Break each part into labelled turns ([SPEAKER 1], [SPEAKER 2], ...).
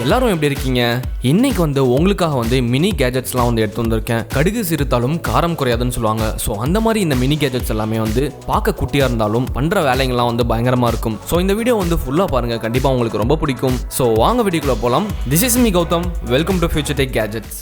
[SPEAKER 1] எல்லாரும் எப்படி இருக்கீங்க? இன்னைக்கு உங்களுக்காக மினி கேஜெட்ஸ்லாம் எடுத்து வந்திருக்கேன். கடுகு சிறுத்தாலும் காரம் குறையாதுன்னு சொல்லுவாங்க. ஸோ அந்த மாதிரி இந்த மினி கேஜெட்ஸ் எல்லாமே பார்க்க குட்டியா இருந்தாலும் பண்ற வேலைங்கள்லாம் பயங்கரமா இருக்கும். ஸோ இந்த வீடியோ ஃபுல்லா பாருங்க, கண்டிப்பா உங்களுக்கு ரொம்ப பிடிக்கும். ஸோ வாங்க வீடியோக்குள்ள போலாம். This is me Gautam. Welcome to future tech gadgets.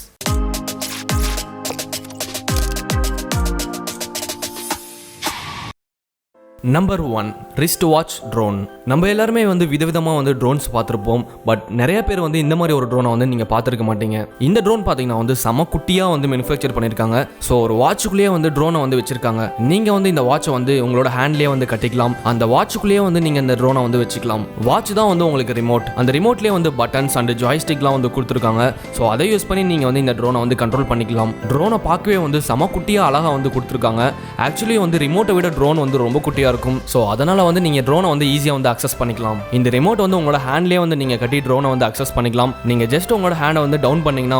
[SPEAKER 1] Number 1 wrist watch drone. நம்ம எல்லாருமே விதவிதமாக ட்ரோன்ஸ் பார்த்துருப்போம். பட் நிறைய பேர் இந்த மாதிரி ஒரு ட்ரோனை நீங்கள் பார்த்துருக்க மாட்டீங்க. இந்த ட்ரோன் பார்த்தீங்கன்னா செம குட்டியாக மேனுஃபேக்சர் பண்ணியிருக்காங்க. ஸோ ஒரு வாட்சுக்குள்ளேயே ட்ரோனை வச்சிருக்காங்க. நீங்கள் இந்த வாட்சை உங்களோட ஹேண்ட்லேயே கட்டிக்கலாம். அந்த வாட்சுக்குள்ளேயே நீங்கள் இந்த ட்ரோனை வச்சுக்கலாம். வாட்ச் தான் உங்களுக்கு ரிமோட். அந்த ரிமோட்லேயே பட்டன்ஸ் அண்ட் ஜாய்ஸ்டிக்லாம் கொடுத்துருக்காங்க. ஸோ அதை யூஸ் பண்ணி நீங்கள் இந்த ட்ரோனை கண்ட்ரோல் பண்ணிக்கலாம். ட்ரோனை பார்க்கவே செம குட்டியாக அழகாக கொடுத்துருக்காங்க. ஆக்சுவலி ரிமோட்டை விட ட்ரோன் ரொம்ப குட்டியாக இருக்கும். ஸோ அதனால நீங்க ட்ரோனை ஈஸியாக அக்சஸ் பண்ணிக்கலாம். இந்த ரிமோட் உங்களோட ஹேண்ட்லேயே நீங்க கட்டி ட்ரோனை அக்சஸ் பண்ணிக்கலாம். நீங்க ஜஸ்ட் உங்களோட ஹேண்டை டவுன் பண்ணீங்கன்னா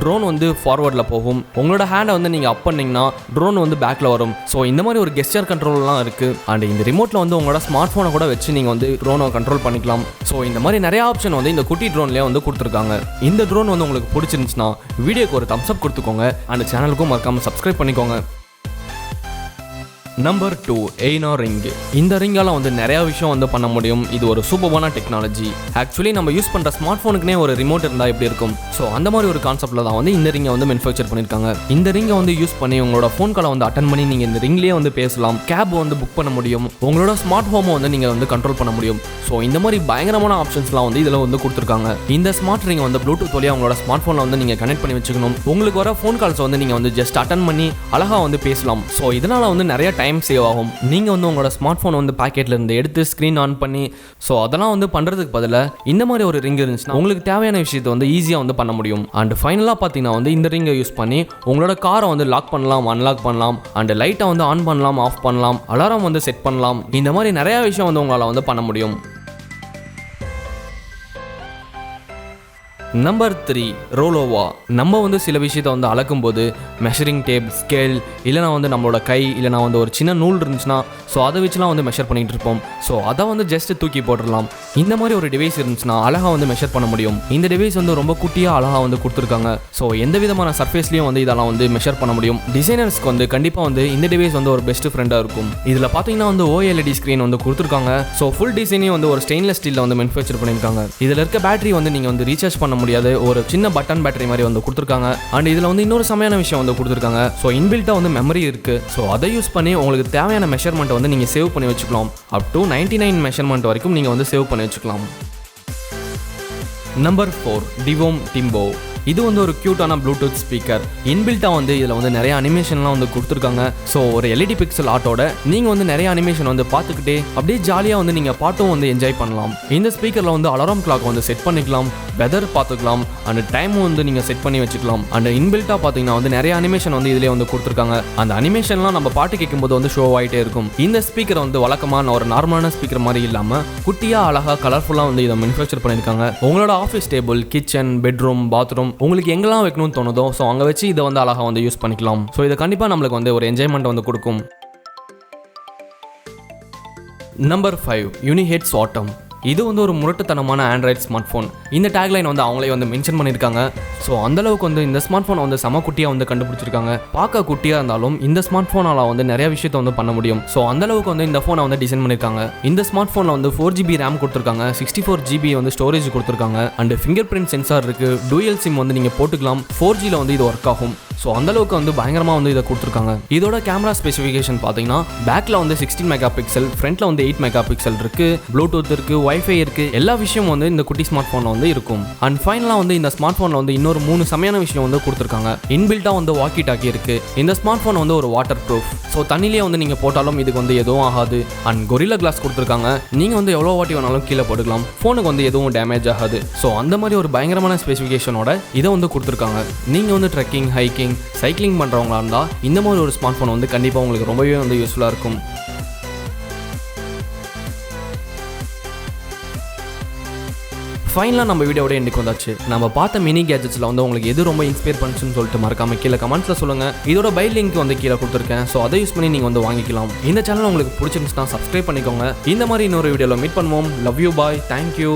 [SPEAKER 1] ட்ரோன் ஃபார்வர்டில் போகும். உங்களோட ஹேண்டை நீங்க அப் பண்ணீங்கன்னா ட்ரோன் பேக்ல வரும். ஸோ இந்த மாதிரி ஒரு கெஸ்டர் கண்ட்ரோல்லாம் இருக்கு. அண்ட் இந்த ரிமோட்ல உங்களோட ஸ்மார்ட் போனை கூட வச்சு நீங்க ட்ரோனை கண்ட்ரோல் பண்ணிக்கலாம். ஸோ இந்த மாதிரி நிறைய ஆப்ஷன் இந்த குட்டி ட்ரோன்லேயே கொடுத்துருக்காங்க. இந்த ட்ரோன் உங்களுக்கு பிடிச்சிருந்துச்சுன்னா வீடியோக்கு ஒரு தம்ஸ் அப் கொடுத்துக்கோங்க. அந்த சேனலுக்கும் மறக்காம சப்ஸ்கிரைப் பண்ணிக்கோங்க. Number 2 Aina Ring. இந்த ரிங்கால நிறைய விஷயம் பண்ண முடியும். இது ஒரு சூப்பரான டெக்னாலஜி. ஆக்சுவலி நம்ம யூஸ் பண்ற ஸ்மார்ட் போனுக்குனே ஒரு ரிமோட் இருந்தா எப்படி இருக்கும்? ஸோ அந்த மாதிரி ஒரு கான்செப்ட்ல தான் இந்த ரிங்கை மேனுஃபேக்சர் பண்ணிருக்காங்க. இந்த ரிங்கை யூஸ் பண்ணி உங்களோட ஃபோன் காலை அட்டன் பண்ணி நீங்க இந்த ரிங்லயே பேசலாம். கேப் புக் பண்ண முடியும். உங்களோட ஸ்மார்ட் ஹோமை நீங்க கண்ட்ரோல் பண்ண முடியும். ஸோ இந்த மாதிரி பயங்கரமான ஆப்ஷன்ஸ்லாம் இதில் கொடுத்துருக்காங்க. இந்த ஸ்மார்ட் ரிங் ப்ளூடூத் வழியா உங்களோட ஸ்மார்ட் போன்ல நீங்க கனெக்ட் பண்ணி வச்சுக்கணும். உங்களுக்கு வர ஃபோன் கால்ஸ் நீங்க ஜஸ்ட் அட்டன் பண்ணி அழகா பேசலாம். ஸோ இதனால நிறைய டைம் சேவ் ஆகும். நீங்க உங்களோட ஸ்மார்ட் போன் பாக்கெட்ல இருந்து எடுத்து ஸ்கிரீன் ஆன் பண்ணி சோ அதெல்லாம் பண்றதுக்கு பதிலா இந்த மாதிரி ஒரு ரிங் இருந்துச்சுன்னா உங்களுக்கு தேவையான விஷயத்தை ஈஸியா பண்ண முடியும். அண்ட் ஃபைனலா பாத்தீங்கன்னா இந்த ரிங்கை யூஸ் பண்ணி உங்களோட காரை லாக் பண்ணலாம், அன்லாக் பண்ணலாம், அண்ட் லைட்டை ஆன் பண்ணலாம், ஆஃப் பண்ணலாம், அலாரம் செட் பண்ணலாம். இந்த மாதிரி நிறைய விஷயம் உங்களால பண்ண முடியும். Number 3 Rollova. நம்ம சில விஷயத்தை அளக்கும் போது மெஷரிங் டேப், ஸ்கேல், இல்லைனா நம்மளோட கை, இல்லைனா ஒரு சின்ன நூல் இருந்துச்சுன்னா ஸோ அதை வச்சுலாம் மெஷர் பண்ணிட்டு இருப்போம். ஸோ அதை ஜஸ்ட் தூக்கி போட்டுடலாம். இந்த மாதிரி ஒரு டிவைஸ் இருந்துச்சுன்னா அழகாக மெஷர் பண்ண முடியும். இந்த டிவைஸ் ரொம்ப குட்டியாக அழகாக கொடுத்துருக்காங்க. ஸோ எந்த விதமான சர்ஃபேஸ்லையும் இதெல்லாம் மெஷர் பண்ண முடியும். டிசைனர்ஸ்க்கு கண்டிப்பாக இந்த டிவைஸ் ஒரு பெஸ்ட் ஃப்ரெண்டாக இருக்கும். இதில் பார்த்தீங்கன்னா OLED ஸ்க்ரீன் கொடுத்துருக்காங்க. ஸோ ஃபுல் டிசைனையும் ஒரு ஸ்டெயின்லெஸ் ஸ்டீலில் மேனுஃபேக்சர் பண்ணியிருக்காங்க. இதில் இருக்க பேட்டரி நீங்கள் ரீசார்ஜ் பண்ண முடியாது. ஒரு சின்ன பட்டன் பேட்டரி மாதிரி கொடுத்துருக்காங்க. அண்ட் இதுல இன்னொரு சமையான விஷயம் கொடுத்துருக்காங்க. ஸோ இன்பில்ட்டா மெமரி இருக்கு. ஸோ அதை யூஸ் பண்ணி உங்களுக்கு தேவையான மெஷர்மெண்ட் நீங்க சேவ் பண்ணி வச்சுக்கலாம். அப் டு 99 மெஷர்மெண்ட் வரைக்கும் நீங்க சேவ் பண்ணி வச்சுக்கலாம். Number 4 Divoom Timoo. இது ஒரு கியூட்டான ப்ளூடூத் ஸ்பீக்கர். இன்பில்ட்டா இதில் நிறைய அனிமேஷன்லாம் கொடுத்துருக்காங்க. ஸோ ஒரு LED பிக்சல் ஆர்ட்டோட நீங்கள் நிறைய அனிமேஷன் பார்த்துக்கிட்டே அப்படியே ஜாலியாக நீங்கள் பாட்டும் என்ஜாய் பண்ணலாம். இந்த ஸ்பீக்கரில் அலாரம் கிளாக் செட் பண்ணிக்கலாம், வெதர் பார்த்துக்கலாம், அண்ட் டைமும் நீங்கள் செட் பண்ணி வச்சுக்கலாம். அண்ட் இன்பில்ட்டா பார்த்தீங்கன்னா நிறைய அனிமேஷன் இதிலே கொடுத்துருக்காங்க. அந்த அனிமேஷன்லாம் நம்ம பாட்டு கேட்கும்போது ஷோ ஆகிட்டே இருக்கும். இந்த ஸ்பீக்கர் வழக்கமான ஒரு நார்மலான ஸ்பீக்கர் மாதிரி இல்லாமல் குட்டியாக அழகாக கலர்ஃபுல்லாக இதை மேனுஃபேக்சர் பண்ணியிருக்காங்க. உங்களோட office table, kitchen, bedroom, bathroom உங்களுக்கு எங்கெல்லாம் வைக்கணும்னு தோணுதோ ஸோ அங்கே வச்சு இதை அழகாக யூஸ் பண்ணிக்கலாம். ஸோ இதை கண்டிப்பாக நம்மளுக்கு ஒரு என்ஜாய்மெண்ட் கொடுக்கும். Number 5 Unihertz Atom. இது ஒரு முரட்டுத்தனமான ஆண்ட்ராய்ட் ஸ்மார்ட் ஃபோன். இந்த டேக்லைன் அவங்களே மென்ஷன் பண்ணியிருக்காங்க. ஸோ அந்தளவுக்கு இந்த ஸ்மார்ட் ஃபோனை செம குட்டியாக கண்டுபிடிச்சிருக்காங்க. பார்க்க குட்டியாக இருந்தாலும் இந்த ஸ்மார்ட் ஃபோனால் நிறைய விஷயத்தை பண்ண முடியும். ஸோ அந்தளவுக்கு இந்த ஃபோனை டிசைன் பண்ணியிருக்காங்க. இந்த ஸ்மார்ட் ஃபோனில் 4GB RAM கொடுத்துருக்காங்க, 64GB ஸ்டோரேஜ் கொடுத்துருக்காங்க, அண்ட் ஃபிங்கர் பிரிண்ட் சென்சார் இருக்கு. டூயல் சிம் நீங்கள் போட்டுக்கலாம். 4Gல இது ஒர்க் ஆகும். ஸோ அந்தளவுக்கு பயங்கரமாக இதை கொடுத்துருக்காங்க. இதோட கேமரா ஸ்பெசிஃபிகேஷன் பார்த்தீங்கன்னா பேக்ல 16 மெகா பிக்சல், ஃப்ரண்ட்ல 8 மெகா பிக்சல் இருக்கு, ப்ளூடூத் இருக்கு, வைஃபை இருக்கு, எல்லா விஷயமும் இந்த குட்டி ஸ்மார்ட் ஃபோனில் இருக்கும். அண்ட் ஃபைனலாக இந்த ஸ்மார்ட் ஃபோனில் இன்னொரு 3 சமையான விஷயம் கொடுத்துருக்காங்க. இன்பில்ட்டா வாக்கி டாக்கி இருக்கு. இந்த ஸ்மார்ட் ஃபோன் ஒரு வாட்டர் ப்ரூஃப். ஸோ தண்ணிலேயே நீங்கள் போட்டாலும் இதுக்கு எதுவும் ஆகாது. அண்ட் கொரில்லா கிளாஸ் கொடுத்துருக்காங்க. நீங்கள் எவ்வளோ வாட்டி வேணாலும் கீழே போட்டுக்கலாம். ஃபோனுக்கு எதுவும் டேமேஜ் ஆகாது. ஸோ அந்த மாதிரி ஒரு பயங்கரமான ஸ்பெசிஃபிகேஷனோட இதை கொடுத்துருக்காங்க. நீங்கள் ட்ரெக்கிங், ஹைக்கிங், சைக்கிளிங் பண்ணுறவங்களா இருந்தால் இந்த மாதிரி ஒரு ஸ்மார்ட் ஃபோன் கண்டிப்பாக உங்களுக்கு ரொம்பவே யூஸ்ஃபுல்லாக இருக்கும். ஃபைனலாக நம்ம வீடியோட எண்டுக்கு வந்தாச்சு. நம்ம பார்த்த மினி கேஜெட்ஸில் உங்களுக்கு எது ரொம்ப இன்ஸ்பயர் பண்ணுச்சுன்னு சொல்லிட்டு மறக்காம கீழே கமெண்ட்ஸில் சொல்லுங்கள். இதோட பை லிங்க் கீழே கொடுத்துருக்கேன். ஸோ அதை யூஸ் பண்ணி நீங்கள் வாங்கிக்கலாம். இந்த சேனல் உங்களுக்கு பிடிச்சிருந்துச்சுன்னா சப்ஸ்கிரைப் பண்ணிக்கோங்க. இந்த மாதிரி இன்னொரு வீடியோவில் மீட் பண்ணுவோம். Love you, bye, thank you.